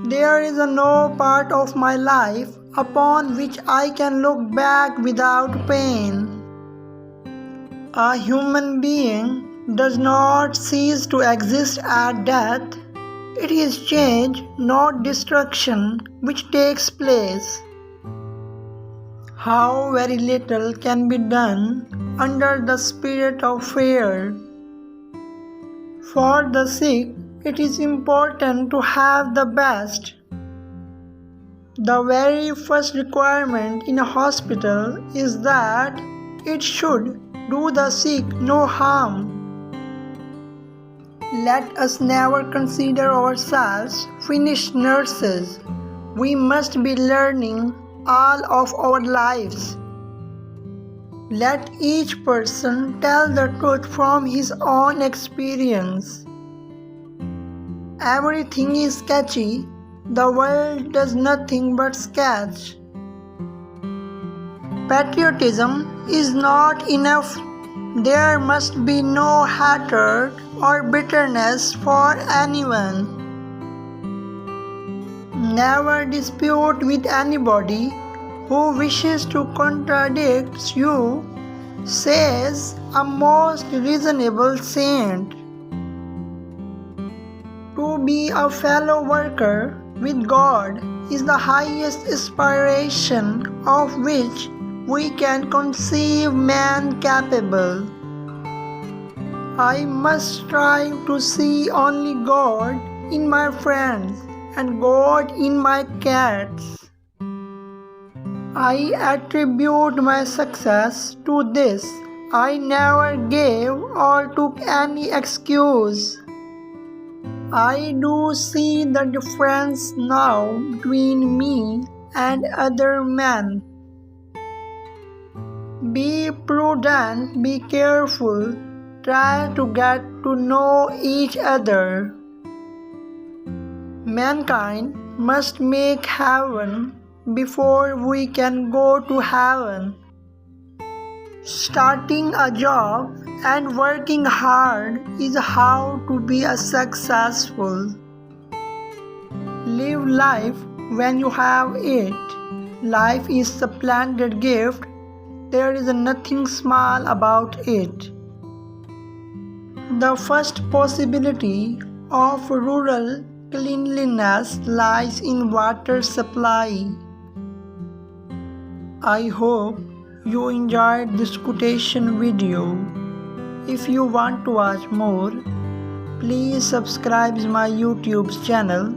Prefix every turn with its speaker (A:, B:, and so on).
A: There is no part of my life upon which I can look back without pain. A human being does not cease to exist at death. It is change, not destruction, which takes place. How very little can be done under the spirit of fear. For the sick, it is important to have the best. The very first requirement in a hospital is that it should do the sick no harm. Let us never consider ourselves finished nurses. We must be learning all of our lives. Let each person tell the truth from his own experience. Everything is sketchy. The world does nothing but sketch. Patriotism is not enough. There must be no hatred or bitterness for anyone. Never dispute with anybody who wishes to contradict you, says a most reasonable saint. To be a fellow worker with God is the highest aspiration of which we can conceive man capable. I must strive to see only God in my friends and God in my cats. I attribute my success to this. I never gave or took any excuse. I do see the difference now between me and other men. Be prudent, be careful, try to get to know each other. Mankind must make heaven before we can go to heaven. Starting a job and working hard is how to be a successful. Live life when you have it. Life is a splendid gift. There is nothing small about it. The first possibility of rural cleanliness lies in water supply. I hope you enjoyed this quotation video. If you want to watch more, please subscribe my YouTube channel